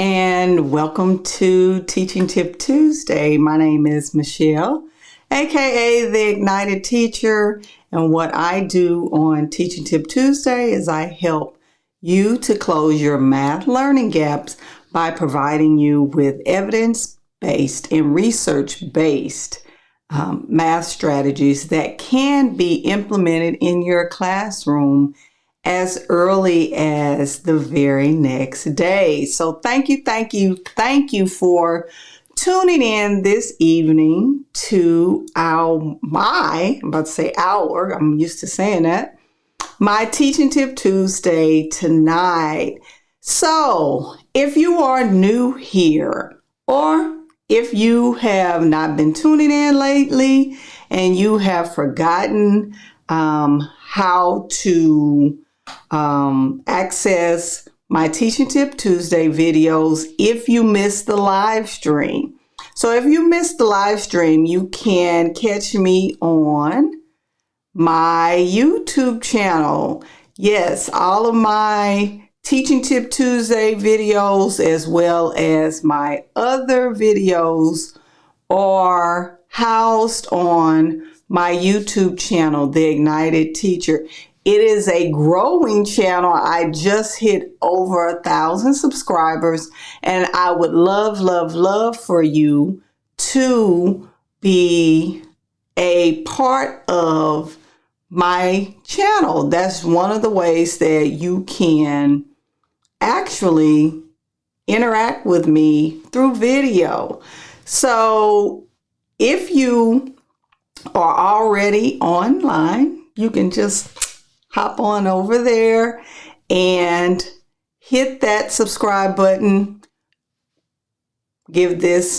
and welcome to Teaching Tip Tuesday. My name is Michelle, aka the Ignited Teacher, and what I do on Teaching Tip Tuesday is I help you to close your math learning gaps by providing you with evidence-based and research-based math strategies that can be implemented in your classroom as early as the very next day. So thank you for tuning in this evening to I'm about to say our, I'm used to saying that, my Teaching Tip Tuesday tonight. So if you are new here, or if you have not been tuning in lately and you have forgotten how to access my Teaching Tip Tuesday videos if you missed the live stream. So if you missed the live stream, you can catch me on my YouTube channel. Yes, all of my Teaching Tip Tuesday videos as well as my other videos are housed on my YouTube channel, The Ignited Teacher. It is a growing channel. I just hit over 1,000 subscribers, and I would love for you to be a part of my channel. That's one of the ways that you can actually interact with me through video. So if you are already online, you can just hop on over there and hit that subscribe button. Give this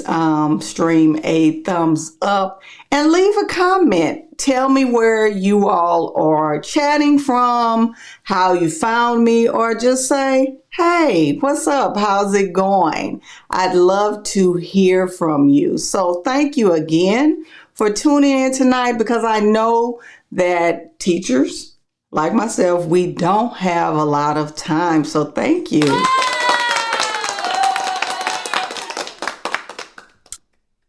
stream a thumbs up and leave a comment. Tell me where you all are chatting from, how you found me, or just say, hey, what's up? How's it going? I'd love to hear from you. So thank you again for tuning in tonight, because I know that teachers like myself, we don't have a lot of time. So thank you.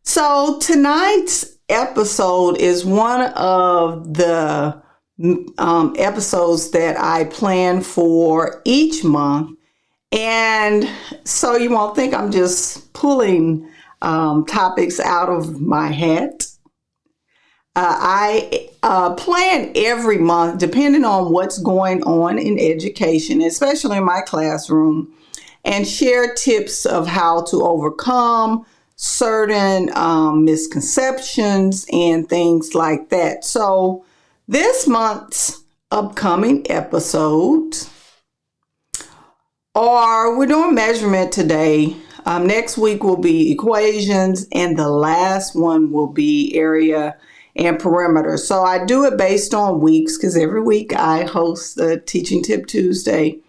So tonight's episode is one of the episodes that I plan for each month. And so you won't think I'm just pulling topics out of my hat. I plan every month, depending on what's going on in education, especially in my classroom, and share tips of how to overcome certain misconceptions and things like that. So this month's upcoming episodes we're doing measurement today. Next week will be equations, and the last one will be area and perimeter. So I do it based on weeks, because every week I host the Teaching Tip Tuesday.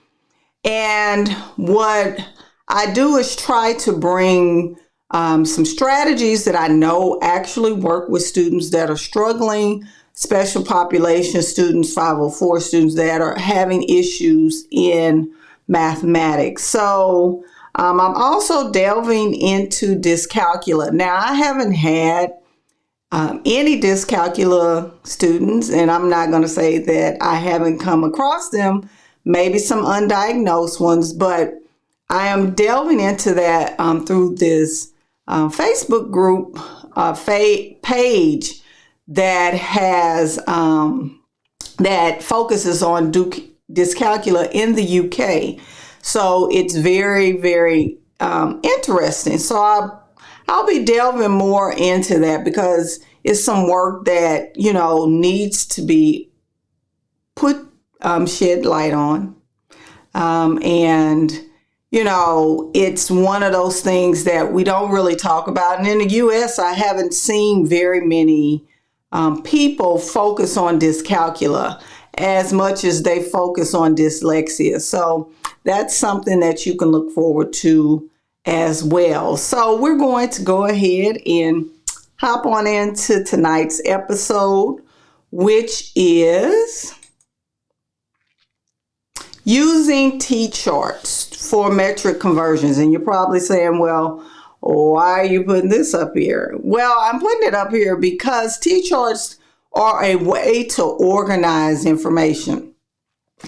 And what I do is try to bring some strategies that I know actually work with students that are struggling, special population students, 504 students that are having issues in mathematics. So I'm also delving into dyscalculia. Now, I haven't had any dyscalculia students, and I'm not going to say that I haven't come across them, maybe some undiagnosed ones, but I am delving into that through this Facebook group page that has that focuses on dyscalculia in the UK. So it's very interesting. So I'll be delving more into that, because it's some work that, needs to be shed light on. And it's one of those things that we don't really talk about. And in the U.S., I haven't seen very many people focus on dyscalculia as much as they focus on dyslexia. So that's something that you can look forward to as well. So we're going to go ahead and hop on into tonight's episode, which is using T-charts for metric conversions. And you're probably saying, well, why are you putting this up here? Well, I'm putting it up here because T-charts are a way to organize information.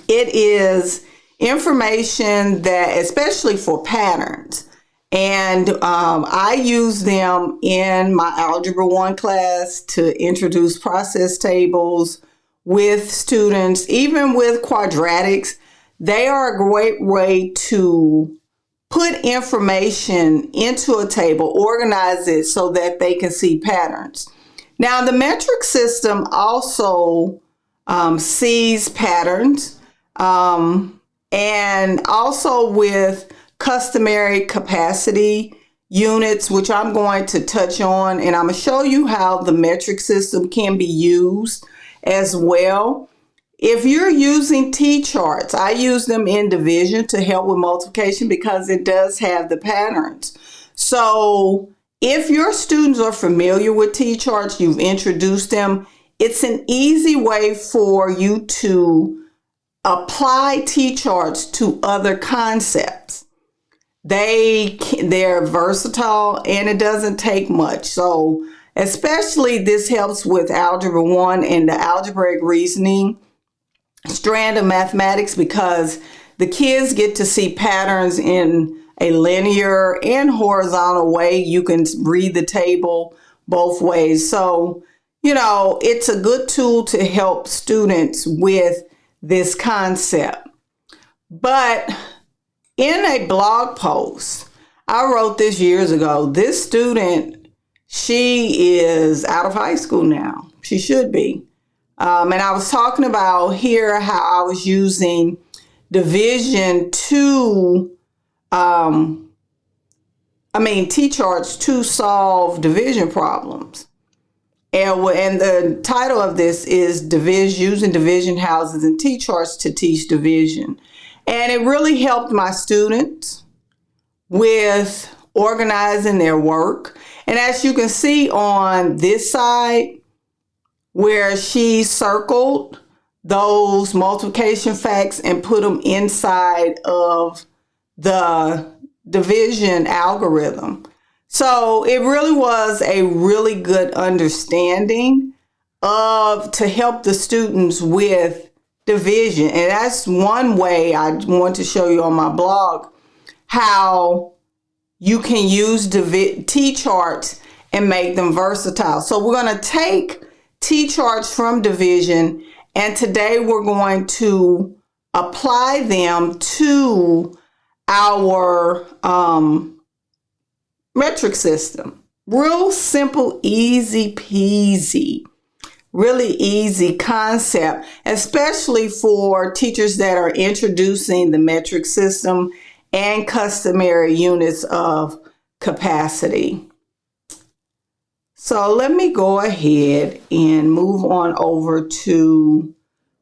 It is information that, especially for patterns, and I use them in my Algebra 1 class to introduce process tables with students, even with quadratics. They are a great way to put information into a table, organize it so that they can see patterns. Now, the metric system also sees patterns, and also with customary capacity units, which I'm going to touch on, and I'm going to show you how the metric system can be used as well. If you're using T-charts, I use them in division to help with multiplication because it does have the patterns. So if your students are familiar with T-charts, you've introduced them, it's an easy way for you to apply T-charts to other concepts. They're versatile and it doesn't take much. So especially this helps with Algebra 1 and the algebraic reasoning strand of mathematics, because the kids get to see patterns in a linear and horizontal way. You can read the table both ways. So, it's a good tool to help students with this concept. But in a blog post, I wrote this years ago. This student, she is out of high school now. She should be. And I was talking about here how I was using division T-charts to solve division problems. And the title of this is using division houses and T-charts to teach division. And it really helped my students with organizing their work. And as you can see on this side, where she circled those multiplication facts and put them inside of the division algorithm. So it really was a really good understanding to help the students with division. And that's one way I want to show you on my blog how you can use T-charts and make them versatile. So we're going to take T-charts from division, and today we're going to apply them to our metric system. Real simple, easy peasy, really easy concept, especially for teachers that are introducing the metric system and customary units of capacity. So let me go ahead and move on over to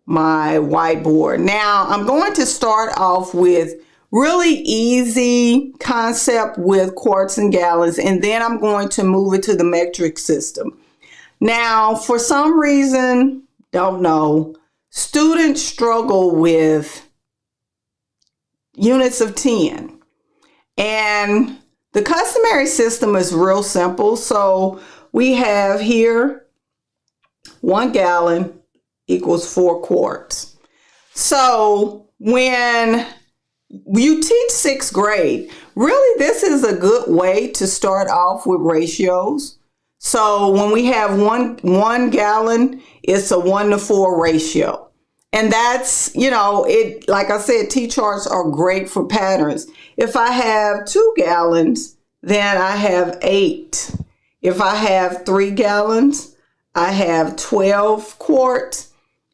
my whiteboard. Now I'm going to start off with really easy concept with quarts and gallons, and then I'm going to move it to the metric system. Now, for some reason, don't know, students struggle with units of 10. And the customary system is real simple. So we have here 1 gallon equals 4 quarts. So when you teach 6th grade, really this is a good way to start off with ratios. So when we have one gallon, it's a 1-to-4 ratio. And that's, like I said, T-charts are great for patterns. If I have 2 gallons, then I have 8. If I have 3 gallons, I have 12 quarts.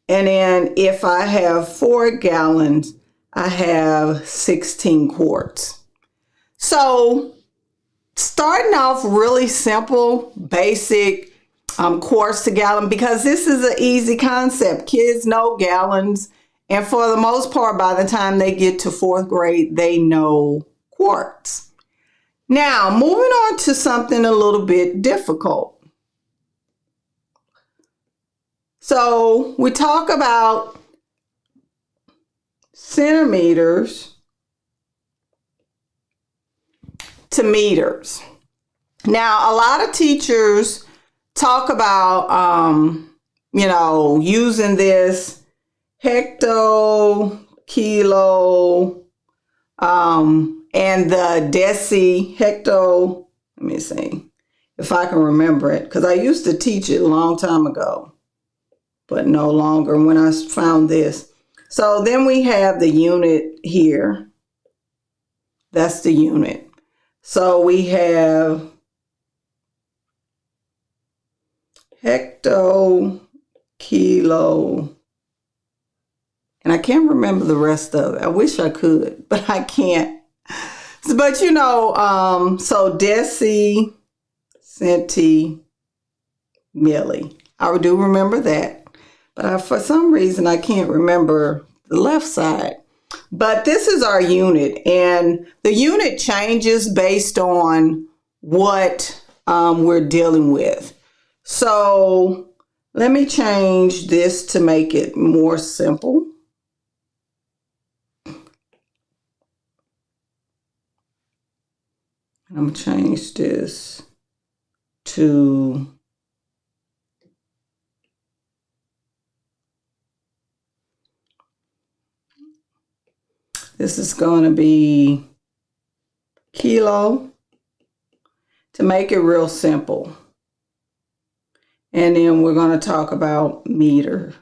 And then if I have 4 gallons, I have 16 quarts. So starting off really simple, basic quarts to gallon, because this is an easy concept. Kids know gallons, and for the most part, by the time they get to 4th grade, they know quarts. Now, moving on to something a little bit difficult. So we talk about centimeters to meters. Now, a lot of teachers talk about, using this hecto, kilo, and the hecto. Let me see if I can remember it, because I used to teach it a long time ago, but no longer when I found this. So then we have the unit here. That's the unit. So we have hecto, kilo, and I can't remember the rest of it. I wish I could, but I can't. But so deci, centi, milli. I do remember that, but for some reason I can't remember the left side. But this is our unit, and the unit changes based on what we're dealing with. So let me change this to make it more simple. I'm going to change this to this is going to be kilo to make it real simple. And then we're going to talk about meter.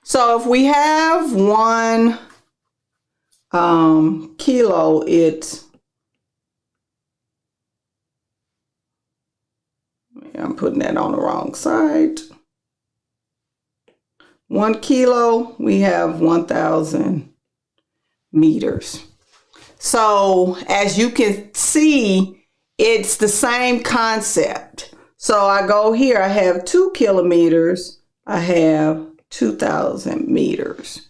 So if we have 1 kilo, I'm putting that on the wrong side. 1 kilo, we have 1,000 meters. So as you can see, it's the same concept. So I go here, I have 2 kilometers, I have 2,000 meters.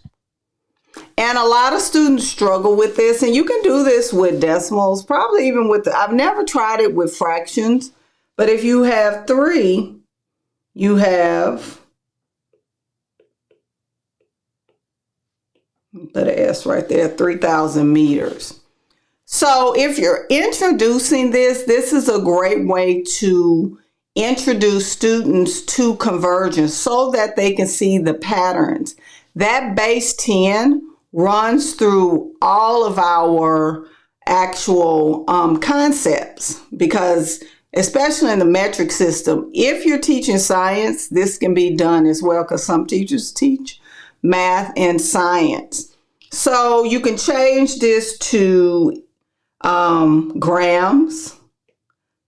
And a lot of students struggle with this, and you can do this with decimals, probably even with, I've never tried it with fractions, but if you have 3, you have, put an S right there, 3,000 meters. So if you're introducing this, this is a great way to introduce students to convergence so that they can see the patterns. That base 10 runs through all of our actual concepts, because especially in the metric system, if you're teaching science, this can be done as well, because some teachers teach math and science. So you can change this to grams.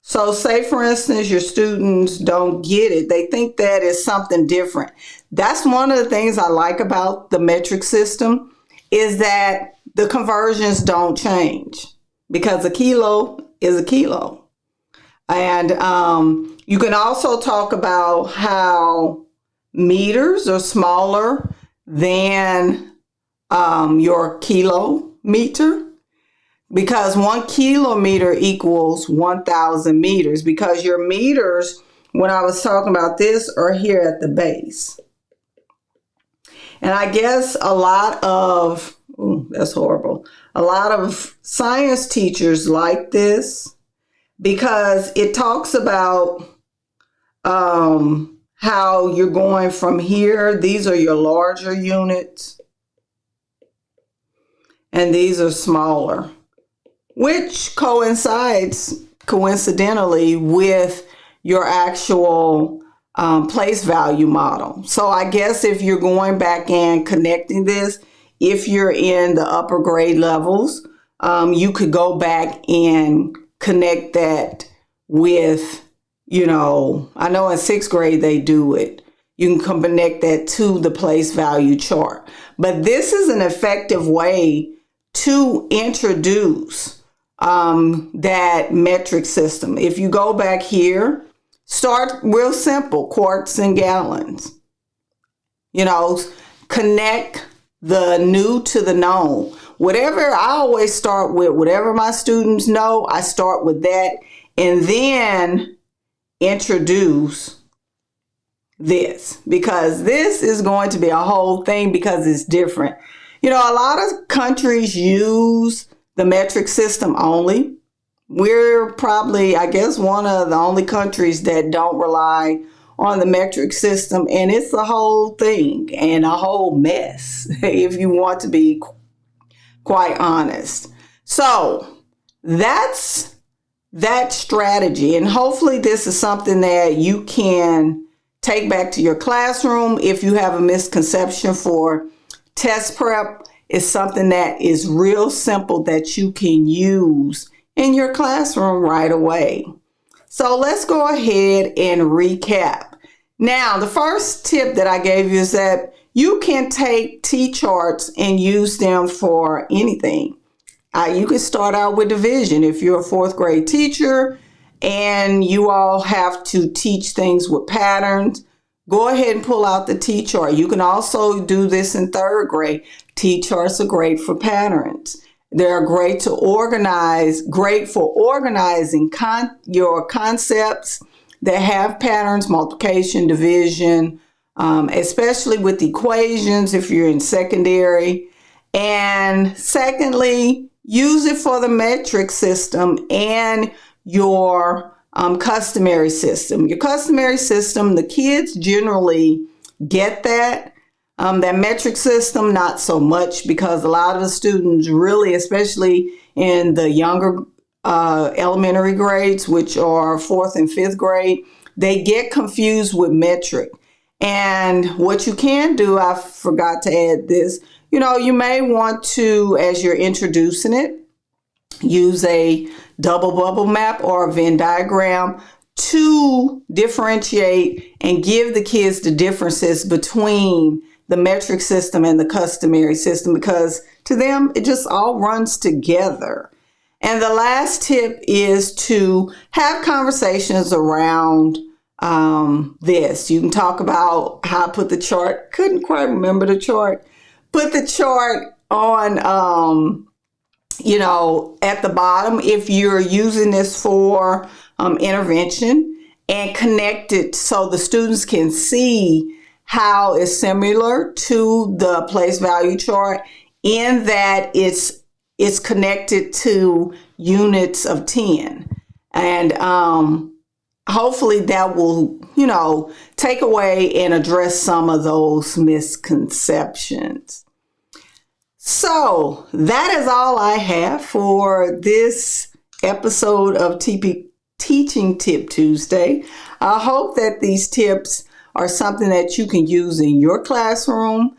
So say, for instance, your students don't get it. They think that is something different. That's one of the things I like about the metric system, is that the conversions don't change, because a kilo is a kilo. And you can also talk about how meters are smaller than your kilometer, because 1 kilometer equals 1,000 meters, because your meters, when I was talking about this, are here at the base. And I guess a lot of, that's horrible, a lot of science teachers like this, because it talks about how you're going from here. These are your larger units, and these are smaller, which coincides coincidentally with your actual place value model. So I guess if you're going back and connecting this, if you're in the upper grade levels, you could go back and connect that with, I know in 6th grade they do it. You can connect that to the place value chart. But this is an effective way to introduce that metric system. If you go back here, start real simple, quarts and gallons. Connect the new to the known. Whatever, I always start with whatever my students know, I start with that, and then introduce this, because this is going to be a whole thing because it's different. You know, a lot of countries use the metric system only. We're probably, I guess, one of the only countries that don't rely on the metric system, and it's a whole thing and a whole mess, if you want to be quite honest. So that's that strategy, and hopefully this is something that you can take back to your classroom. If you have a misconception for test prep, it's something that is real simple that you can use in your classroom right away. So let's go ahead and recap. Now, the first tip that I gave you is that you can take T-charts and use them for anything. You can start out with division. If you're a fourth grade teacher and you all have to teach things with patterns, go ahead and pull out the T-chart. You can also do this in third grade. T-charts are great for patterns. They're great to organize, great for organizing your concepts that have patterns, multiplication, division, especially with equations if you're in secondary. And secondly, use it for the metric system and your customary system. Your customary system, the kids generally get that. That metric system, not so much, because a lot of the students really, especially in the younger elementary grades, which are fourth and fifth grade, they get confused with metric. And what you can do, I forgot to add this, you may want to, as you're introducing it, use a double bubble map or a Venn diagram to differentiate and give the kids the differences between the metric system and the customary system, because to them, it just all runs together. And the last tip is to have conversations around this. You can talk about how I put the chart. Couldn't quite remember the chart. Put the chart on, at the bottom if you're using this for intervention, and connect it so the students can see how it's similar to the place value chart, in that it's connected to units of 10. And hopefully that will, take away and address some of those misconceptions. So that is all I have for this episode of Teaching Tip Tuesday. I hope that these tips are something that you can use in your classroom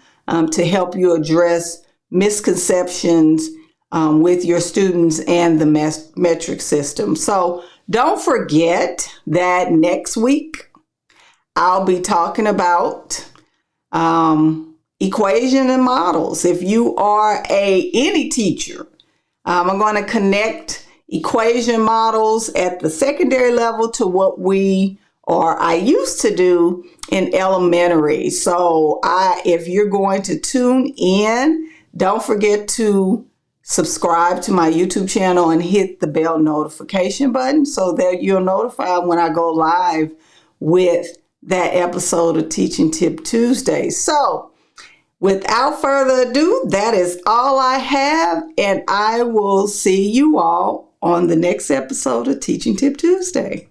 to help you address misconceptions with your students and the metric system. So don't forget that next week I'll be talking about equation and models. If you are any teacher, I'm going to connect equation models at the secondary level to what I used to do in elementary. So if you're going to tune in, don't forget to subscribe to my YouTube channel and hit the bell notification button so that you're notified when I go live with that episode of Teaching Tip Tuesday. So without further ado, that is all I have, and I will see you all on the next episode of Teaching Tip Tuesday.